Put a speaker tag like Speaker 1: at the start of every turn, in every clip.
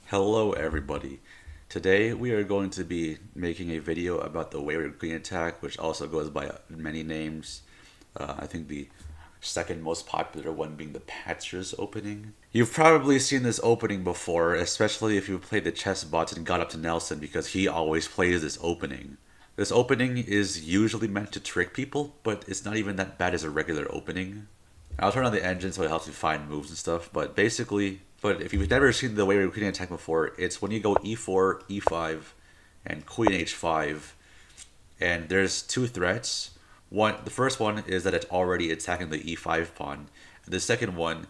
Speaker 1: Hello everybody. Today we are going to be making a video about the Wayward queen attack, which also goes by many names. I think the second most popular one being the Patcher's opening. You've probably seen this opening before, especially if you played the chess bots and got up to Nelson, because he always plays this opening. This opening is usually meant to trick people, but it's not even that bad as a regular opening. I'll turn on the engine so it helps you find moves and stuff, but if you've never seen the Wayward queen attack before, it's when you go e4, e5, and queen h5, and there's two threats. The first one is that it's already attacking the e5 pawn, and the second one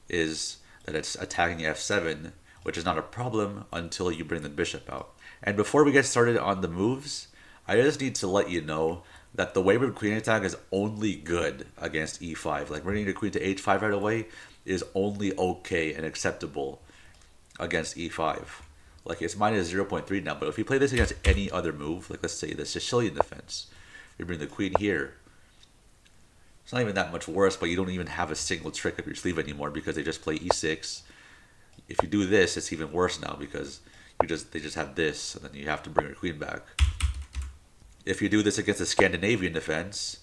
Speaker 1: is that it's attacking f7, which is not a problem until you bring the bishop out. And before we get started on the moves, I just need to let you know that the Wayward queen attack is only good against e5. Like bringing your queen to h5 right away is only okay and acceptable against e5. Like it's minus 0.3 now, but if you play this against any other move, like let's say the Sicilian defense, you bring the queen here. It's not even that much worse, but you don't even have a single trick up your sleeve anymore because they just play e6. If you do this, it's even worse now because they just have this, and then you have to bring your queen back. If you do this against a Scandinavian defense,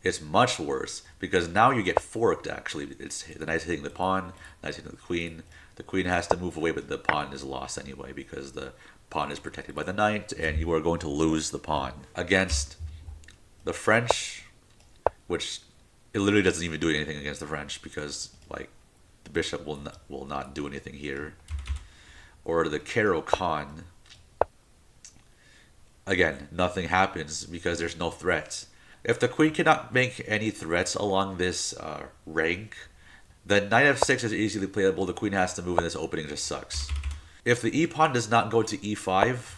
Speaker 1: it's much worse because now you get forked. Actually, it's the knight's hitting the pawn, knight's hitting the queen. The queen has to move away, but the pawn is lost anyway because the pawn is protected by the knight, and you are going to lose the pawn against the French, which it literally doesn't even do anything against the French because like the bishop will not do anything here, or the Caro Khan. Again, nothing happens because there's no threat. If the queen cannot make any threats along this rank, then knight f6 is easily playable. The queen has to move, and this opening just sucks. If the e-pawn does not go to e5,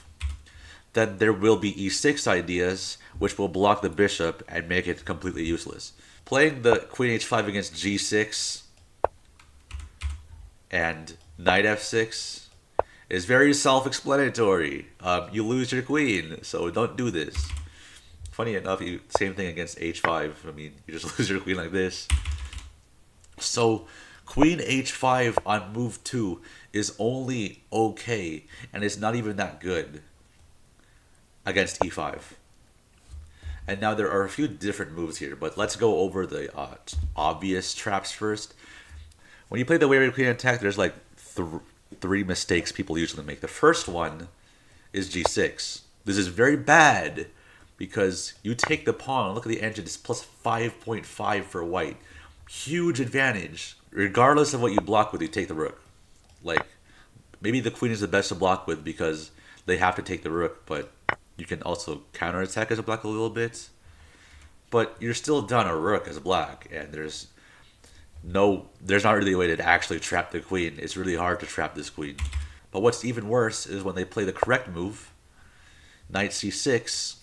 Speaker 1: then there will be e6 ideas, which will block the bishop and make it completely useless. Playing the queen h5 against g6 and knight f6 is very self-explanatory. You lose your queen, so don't do this. Funny enough, same thing against h5. I mean, you just lose your queen like this. So queen h5 on move 2 is only okay, and it's not even that good against e5. And now there are a few different moves here, but let's go over the obvious traps first. When you play the Wayward queen attack, there's like three mistakes people usually make. The first one is g6. This is very bad because you take the pawn. Look at the engine. It's plus 5.5 for white. Huge advantage. Regardless of what you block with, you take the rook. Like, maybe the queen is the best to block with because they have to take the rook, but you can also counterattack as a black a little bit. But you're still down a rook as a black, and there's not really a way to actually trap the queen. It's really hard to trap this queen. But what's even worse is when they play the correct move, knight c6,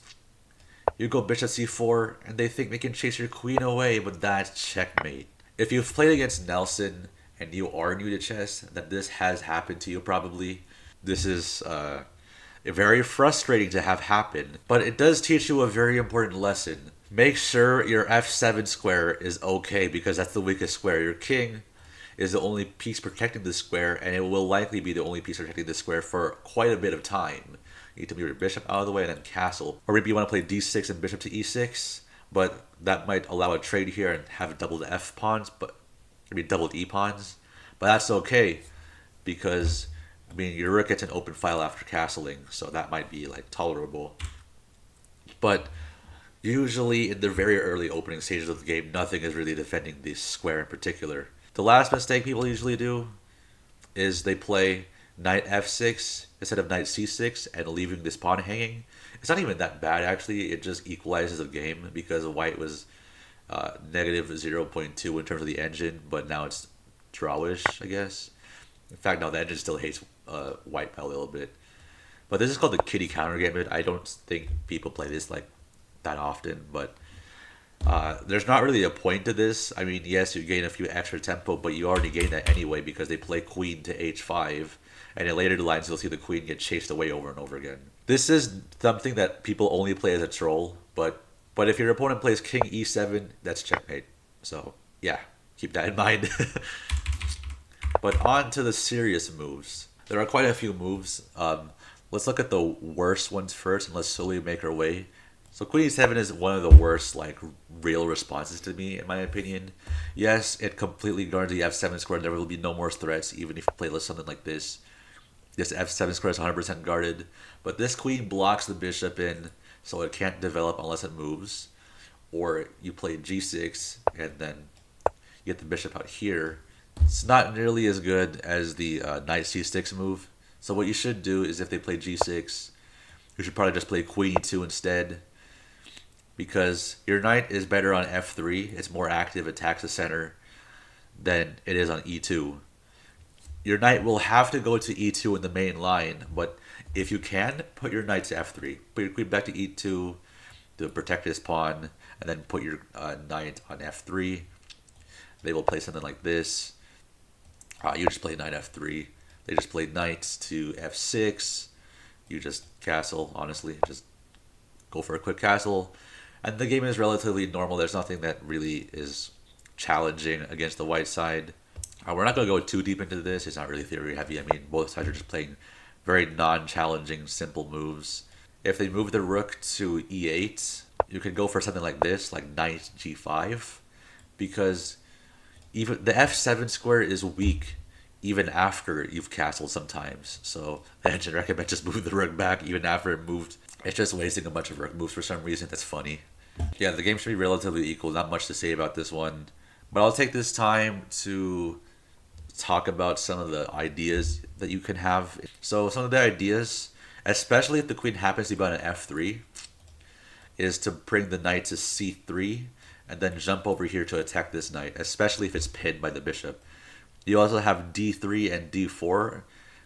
Speaker 1: you go bishop c4, and they think they can chase your queen away, but that's checkmate. If you've played against Nelson and you are new to chess, that this has happened to you probably. This is very frustrating to have happen, but it does teach you a very important lesson. Make sure your f7 square is okay because that's the weakest square. Your king is the only piece protecting the square, and it will likely be the only piece protecting the square for quite a bit of time. You need to move your bishop out of the way and then castle. Or maybe you want to play d6 and bishop to e6, but that might allow a trade here and have doubled f pawns, but maybe doubled e pawns. But that's okay because I mean your rook gets an open file after castling, so that might be like tolerable. But usually in the very early opening stages of the game, nothing is really defending this square in particular. The last mistake people usually do is they play knight f6 instead of knight c6 and leaving this pawn hanging. It's not even that bad actually, it just equalizes the game because white was negative 0.2 in terms of the engine, but now it's drawish, I guess. In fact, now the engine still hates white by a little bit. But this is called the kitty counter gambit. I don't think people play this like that often, but there's not really a point to this. I mean, yes, you gain a few extra tempo, but you already gain that anyway because they play queen to h5, and in later lines you'll see the queen get chased away over and over again. This is something that people only play as a troll, but if your opponent plays king e7, that's checkmate. So yeah, keep that in mind. But on to the serious moves. There are quite a few moves. Let's look at the worst ones first, and let's slowly make our way. So Queen E7 is one of the worst, like, real responses to me, in my opinion. Yes, it completely guards the F7 square. There will be no more threats, even if you play something like this. This F7 square is 100% guarded, but this queen blocks the bishop in, so it can't develop unless it moves. Or you play G6, and then you get the bishop out here. It's not nearly as good as the knight C6 move. So what you should do is if they play G6, you should probably just play Queen E2 instead, because your knight is better on F3. It's more active, attacks the center, than it is on E2. Your knight will have to go to E2 in the main line, but if you can, put your knight to F3. Put your queen back to E2 to protect his pawn, and then put your knight on F3. They will play something like this. You just play knight F3. They just play knight to F6. You just castle, honestly. Just go for a quick castle. And the game is relatively normal. There's nothing that really is challenging against the white side. We're not going to go too deep into this. It's not really theory heavy. I mean, both sides are just playing very non-challenging, simple moves. If they move the rook to E8, you can go for something like this, like knight G5, because even the F7 square is weak even after you've castled sometimes. So I should recommend just move the rook back even after it moved. It's just wasting a bunch of rook moves for some reason. That's funny. Yeah, the game should be relatively equal. Not much to say about this one. But I'll take this time to talk about some of the ideas that you can have. So some of the ideas, especially if the queen happens to be on an F3, is to bring the knight to C3 and then jump over here to attack this knight, especially if it's pinned by the bishop. You also have D3 and D4.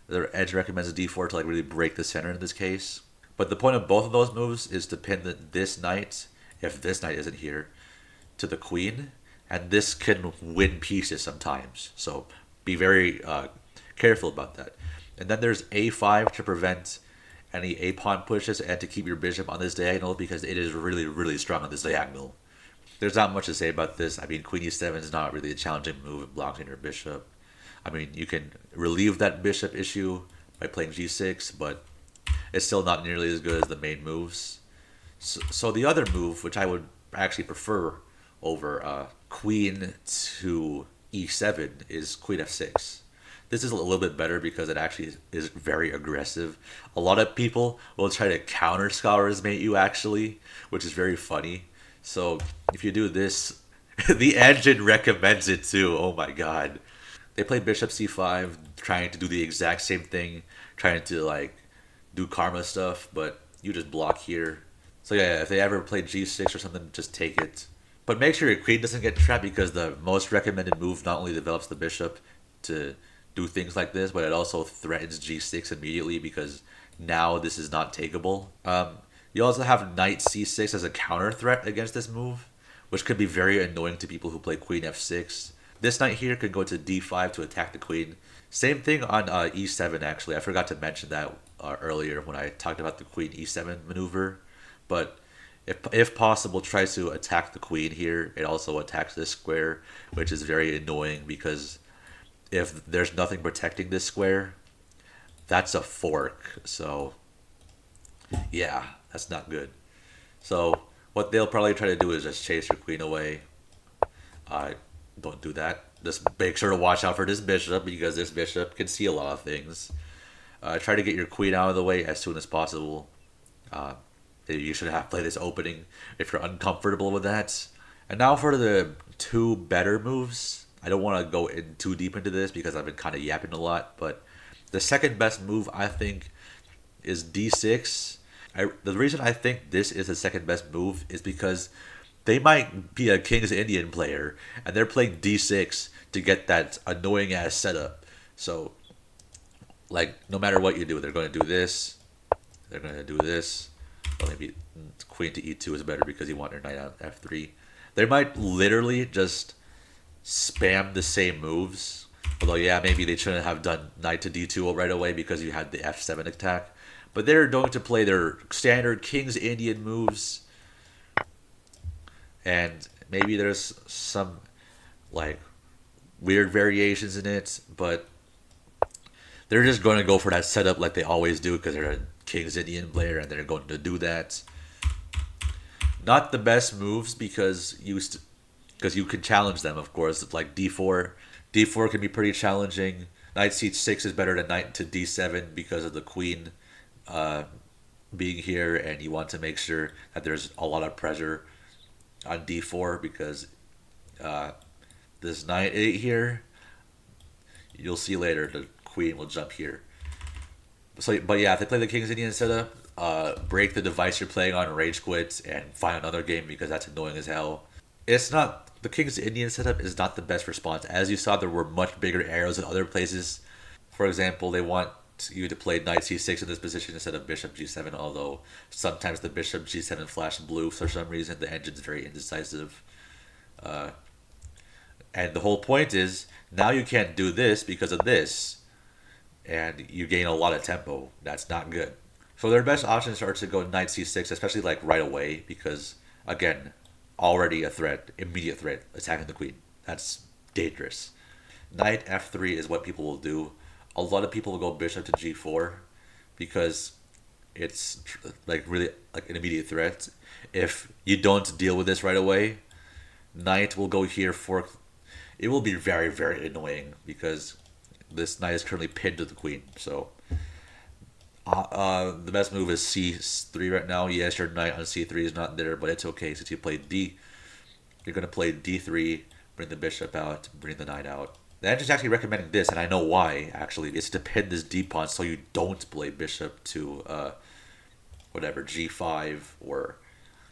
Speaker 1: The edge recommends D4 to like really break the center in this case. But the point of both of those moves is to pin this knight, if this knight isn't here, to the queen, and this can win pieces sometimes. So be very careful about that. And then there's A5 to prevent any A pawn pushes and to keep your bishop on this diagonal, because it is really, really strong on this diagonal. There's not much to say about this. I mean, Queen E7 is not really a challenging move in blocking your bishop. I mean, you can relieve that bishop issue by playing G6, but it's still not nearly as good as the main moves. So the other move, which I would actually prefer over Queen to E7, is Queen F6. This is a little bit better because it actually is very aggressive. A lot of people will try to counter Scholar's Mate you actually, which is very funny. So if you do this, the engine recommends it too. Oh my god. They play Bishop C5, trying to do the exact same thing, trying to like do karma stuff, but you just block here. So yeah, if they ever play G6 or something, just take it. But make sure your queen doesn't get trapped, because the most recommended move not only develops the bishop to do things like this, but it also threatens G6 immediately, because now this is not takeable. You also have Knight C6 as a counter threat against this move, which could be very annoying to people who play Queen F6. This knight here could go to D5 to attack the queen. Same thing on E7 actually. I forgot to mention that earlier when I talked about the Queen E7 maneuver. But if possible, try to attack the queen here. It also attacks this square, which is very annoying because if there's nothing protecting this square, that's a fork. So yeah, that's not good. So what they'll probably try to do is just chase your queen away. Don't do that. Just make sure to watch out for this bishop, because this bishop can see a lot of things. Try to get your queen out of the way as soon as possible. You should have played this opening if you're uncomfortable with that. And now for the two better moves. I don't want to go in too deep into this because I've been kind of yapping a lot, but the second best move I think is D6. The reason I think this is the second best move is because they might be a King's Indian player and they're playing D6 to get that annoying ass setup. So, like, no matter what you do, they're going to do this. They're going to do this. Well, maybe Queen to E2 is better because you want your knight on F3. They might literally just spam the same moves. Although, yeah, maybe they shouldn't have done knight to D2 right away because you had the F7 attack. But they're going to play their standard King's Indian moves. And maybe there's some, like, weird variations in it. But They're just going to go for that setup like they always do because they're a King's Indian player and they're going to do that. Not the best moves because because you can challenge them, of course. Like d4. D4 can be pretty challenging. Knight c6 is better than knight to d7 because of the queen being here, and you want to make sure that there's a lot of pressure on d4 because this knight 8 here, you'll see later the queen will jump here. So, but yeah, if they play the King's Indian setup, break the device you're playing on, rage quit, and find another game because that's annoying as hell. It's not the King's Indian setup is not the best response. As you saw, there were much bigger arrows in other places. For example, they want you to play knight c6 in this position instead of bishop g7, although sometimes the bishop g7 flash blue for some reason. The engine's very indecisive. And the whole point is, now you can't do this because of this, and you gain a lot of tempo. That's not good. So their best options are to go knight c6, especially like right away, because again, already a threat, immediate threat, attacking the queen. That's dangerous. Knight f3 is what people will do. A lot of people will go bishop to g4 because it's like really like an immediate threat. If you don't deal with this right away, knight will go here for. It will be very, very annoying because this knight is currently pinned to the queen. So the best move is c3 right now. Yes, your knight on c3 is not there, but it's okay since you played d. You're going to play d3, bring the bishop out, bring the knight out. The engine's actually recommending this, and I know why, actually. It's to pin this d pawn so you don't play bishop to whatever, g5 or,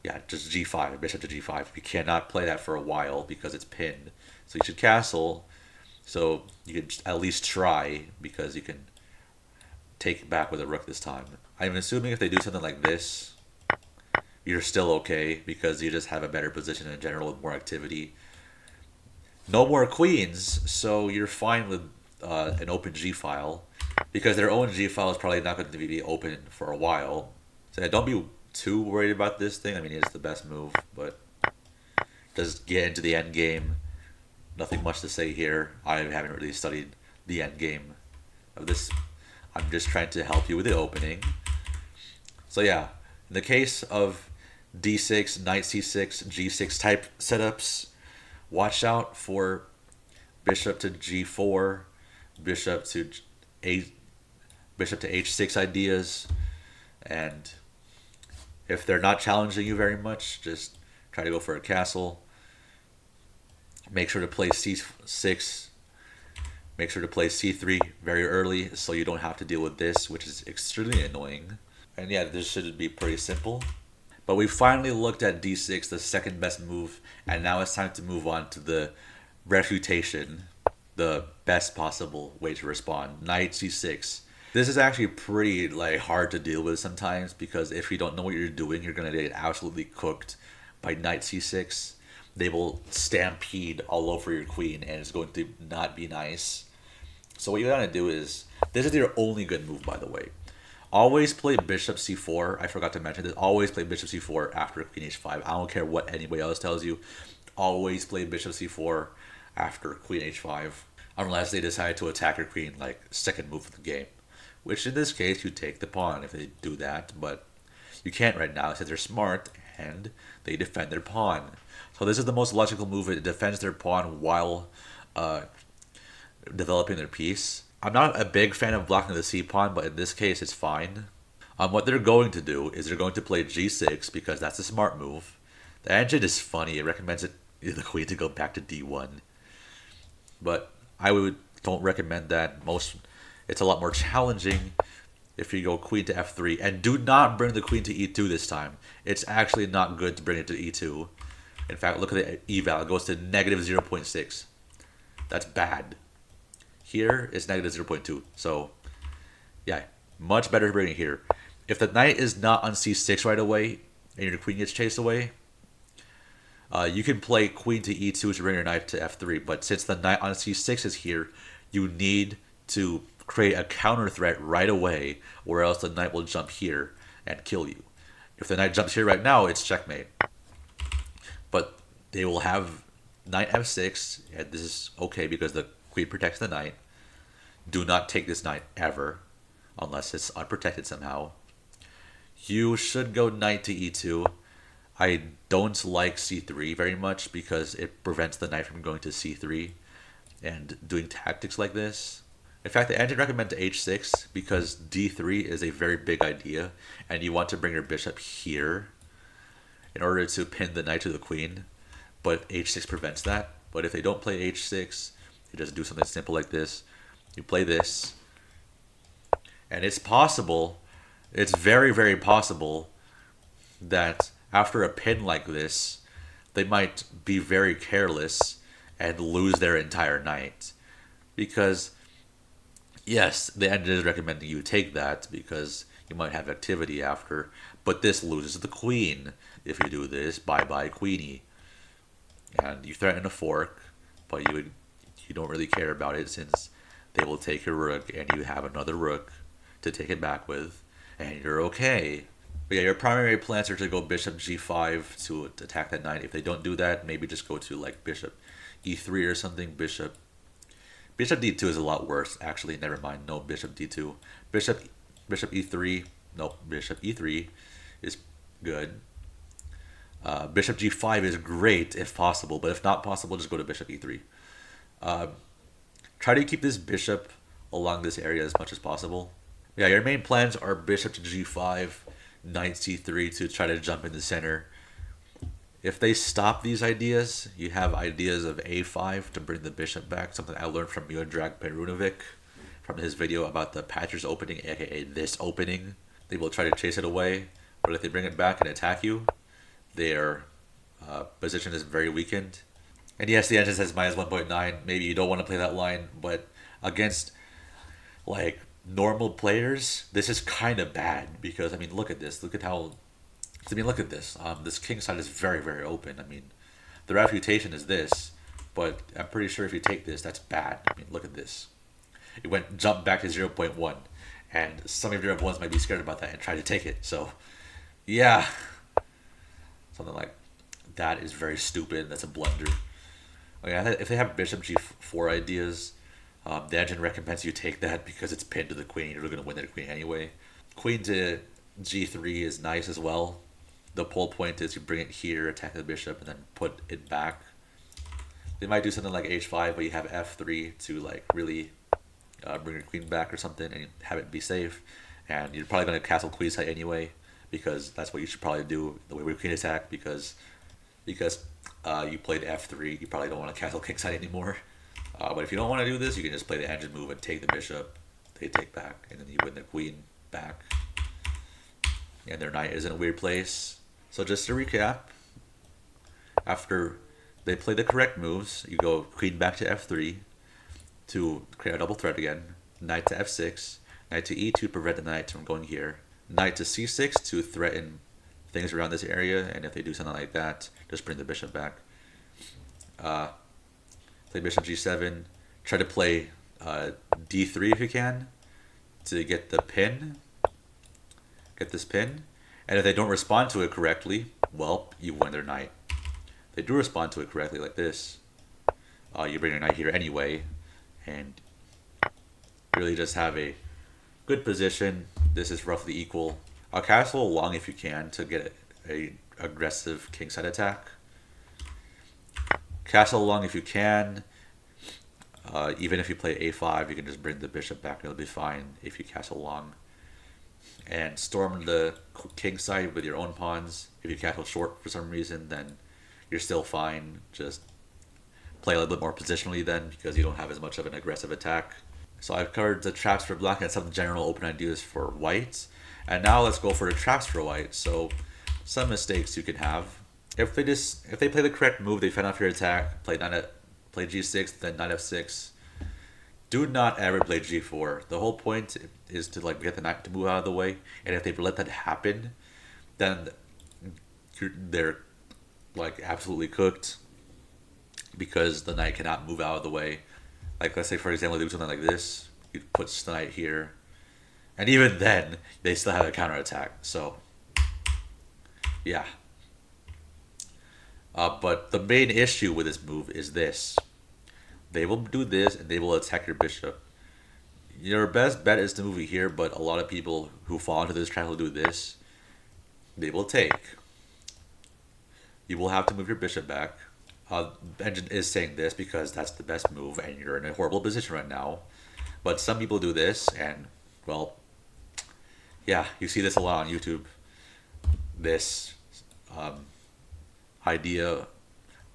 Speaker 1: yeah, just g5, bishop to g5. You cannot play that for a while because it's pinned. So you should castle so you can at least try because you can take it back with a rook this time. I'm assuming if they do something like this, you're still okay because you just have a better position in general with more activity. No more queens, so you're fine with an open g file because their own g file is probably not going to be open for a while. So don't be too worried about this thing. I mean, it's the best move, but just get into the end game. Nothing much to say here. I haven't really studied the end game of this. I'm just trying to help you with the opening. So yeah, in the case of d6, knight c6, g6 type setups, watch out for bishop to g4, bishop to h6 ideas, and if they're not challenging you very much, just try to go for a castle. Make sure to play c6. Make sure to play c3 very early so you don't have to deal with this, which is extremely annoying. And yeah, this should be pretty simple. But we finally looked at d6, the second best move, and now it's time to move on to the refutation, the best possible way to respond. Knight c6. This is actually pretty hard to deal with sometimes because if you don't know what you're doing, you're going to get absolutely cooked by knight c6. They will stampede all over your queen and it's going to not be nice. So what you gotta do is, this is your only good move, by the way. Always play bishop c4. I forgot to mention this. Always play bishop c4 after queen h5. I don't care what anybody else tells you. Always play bishop c4 after queen h5. Unless they decide to attack your queen, like second move of the game. Which in this case, you take the pawn if they do that. But you can't right now since they're smart and they defend their pawn. So this is the most logical move. It defends their pawn while developing their piece. I'm not a big fan of blocking the c-pawn, but in this case it's fine. What they're going to do is they're going to play g6 because that's a smart move. The engine is funny. It recommends the queen to go back to d1. But don't recommend that. It's a lot more challenging if you go queen to f3. And do not bring the queen to e2 this time. It's actually not good to bring it to e2. In fact, look at the eval. It goes to negative 0.6. That's bad. Here, it's negative 0.2. So, yeah, much better to bring it here. If the knight is not on c6 right away, and your queen gets chased away, you can play queen to e2 to bring your knight to f3. But since the knight on c6 is here, you need to create a counter threat right away, or else the knight will jump here and kill you. If the knight jumps here right now, it's checkmate. But they will have knight f6, and this is okay because the queen protects the knight. Do not take this knight ever, unless it's unprotected somehow. You should go knight to e2. I don't like c3 very much because it prevents the knight from going to c3 and doing tactics like this. In fact, the engine recommend to h6 because d3 is a very big idea and you want to bring your bishop here in order to pin the knight to the queen, but h6 prevents that. But if they don't play h6, you just do something simple like this. You play this, and it's possible, it's very, very possible that after a pin like this, they might be very careless and lose their entire knight. Because, yes, the engine is recommending you take that because you might have activity after, but this loses the queen. If you do this, bye-bye queenie. And you threaten a fork, but you don't really care about it since they will take your rook and you have another rook to take it back with, and you're okay. But yeah, your primary plans are to go bishop g5 to attack that knight. If they don't do that, maybe just go to like bishop e3 or something. Bishop d2 is a lot worse, actually. Never mind. No, bishop d2. Bishop e3. No, bishop e3 is good. Bishop g5 is great if possible, but if not possible, just go to bishop e3. Try to keep this bishop along this area as much as possible. Yeah, your main plans are bishop to g5, knight c3 to try to jump in the center. If they stop these ideas, you have ideas of a5 to bring the bishop back, something I learned from Miodrag Perunovic from his video about the Patcher's opening, aka this opening. They will try to chase it away, but if they bring it back and attack you, their position is very weakened. And yes, the engine says minus 1.9. Maybe you don't want to play that line, but against like normal players, this is kind of bad because I mean, look at this. Look at how. I mean, look at this. This king side is very, very open. I mean, the reputation is this, but I'm pretty sure if you take this, that's bad. I mean, look at this. It went jump back to 0.1, and some of your ones might be scared about that and try to take it. So, yeah, something like that is very stupid. That's a blunder. Okay, if they have bishop g4 ideas, the engine recommends you take that because it's pinned to the queen. You're going to win the queen anyway. Queen to g3 is nice as well. The pole point is you bring it here, attack the bishop, and then put it back. They might do something like h5, but you have f3 to like really bring your queen back or something and have it be safe. And you're probably going to castle queenside anyway because that's what you should probably do, the Wayward queen attack, because you played f3, you probably don't want to castle kingside anymore. But if you don't want to do this, you can just play the engine move and take the bishop. They take back, and then you win the queen back. And their knight is in a weird place. So just to recap, after they play the correct moves, you go queen back to f3 to create a double threat again, knight to f6, knight to e2 to prevent the knight from going here, knight to c6 to threaten things around this area, and if they do something like that, just bring the bishop back. Play bishop g7, try to play d3 if you can to get the pin, get this pin, and if they don't respond to it correctly, well, you win their knight. If they do respond to it correctly like this, you bring your knight here anyway, and really just have a good position. This is roughly equal. Castle along if you can to get a aggressive kingside attack. Castle along if you can. Even if you play a5, you can just bring the bishop back and it'll be fine if you castle along. And storm the king side with your own pawns. If you castle short for some reason, then you're still fine. Just play a little bit more positionally then because you don't have as much of an aggressive attack. So I've covered the traps for black and some general open ideas for white. And now let's go for the traps for white. So some mistakes you can have. If they play the correct move, they fend off your attack, play g6, then knight f6. Do not ever play g4. The whole point is to like get the knight to move out of the way, and if they let that happen, then they're like absolutely cooked because the knight cannot move out of the way. Like let's say for example, they do something like this. You put the knight here, and even then they still have a counterattack. So yeah. But the main issue with this move is this. They will do this and they will attack your bishop. Your best bet is to move it here, but a lot of people who fall into this trap will do this. They will take. You will have to move your bishop back. Engine is saying this because that's the best move, and you're in a horrible position right now. But some people do this, and well, yeah, you see this a lot on YouTube. This idea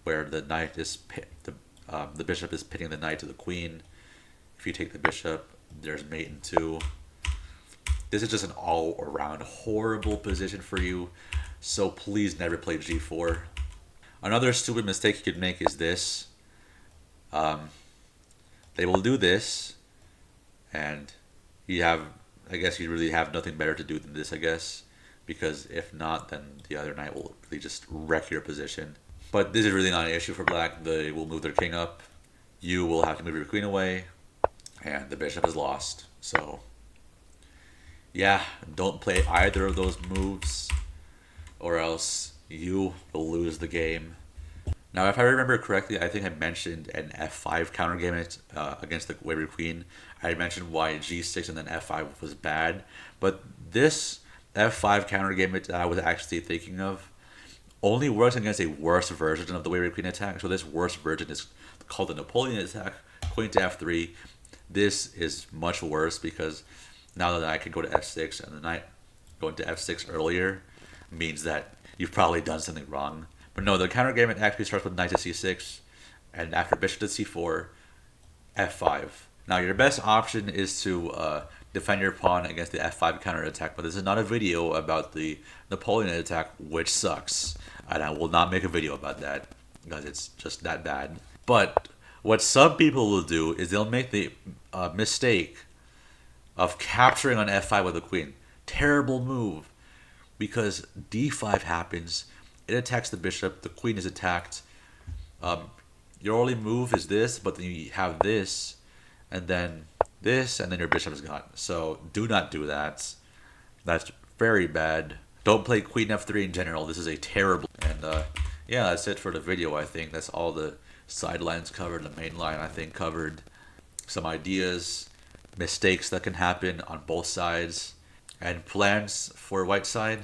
Speaker 1: where the knight is the bishop is pitting the knight to the queen. If you take the bishop, there's mate in two. This is just an all-around horrible position for you. So please never play g4. Another stupid mistake you could make is this. They will do this, and you have, I guess you really have nothing better to do than this, I guess. Because if not, then the other knight will really just wreck your position. But this is really not an issue for black. They will move their king up. You will have to move your queen away, and the bishop is lost. So, yeah, don't play either of those moves, or else you will lose the game. Now, if I remember correctly, I think I mentioned an f5 counter game against the Wayward queen. I mentioned why g6 and then f5 was bad, but this f5 counter game that I was actually thinking of only works against a worse version of the Wayward queen attack. So this worse version is called the Napoleon attack, queen to f3. This is much worse because now that I can go to f6 and the knight going to f6 earlier means that you've probably done something wrong. But no, the counter game actually starts with knight to c6, and after bishop to c4, f5. Now your best option is to defend your pawn against the f5 counterattack, but this is not a video about the Napoleon attack, which sucks. And I will not make a video about that because it's just that bad. But what some people will do is they'll make the mistake of capturing on f5 with the queen. Terrible move, because d5 happens, it attacks the bishop, the queen is attacked. Your only move is this, but then you have this, and then this, and then your bishop is gone. So do not do that. That's very bad. Don't play queen f3 in general. This is a terrible. And yeah, that's it for the video. I think that's all the sidelines covered, the main line I think covered. Some ideas, mistakes that can happen on both sides, and plans for white side.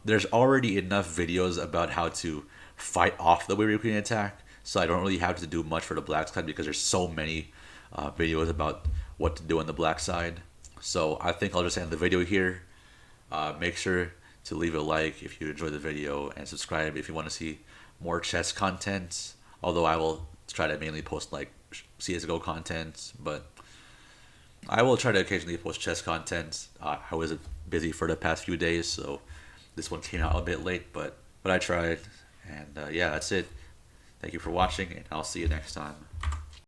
Speaker 1: There's already enough videos about how to fight off the Wayward queen attack, so I don't really have to do much for the black side because there's so many videos about what to do on the black side. So I think I'll just end the video here. Make sure to leave a like if you enjoyed the video, and subscribe if you want to see more chess content. Although I will try to mainly post like CSGO content, but I will try to occasionally post chess content. I was busy for the past few days, so this one came out a bit late, but I tried. And yeah, that's it. Thank you for watching, and I'll see you next time.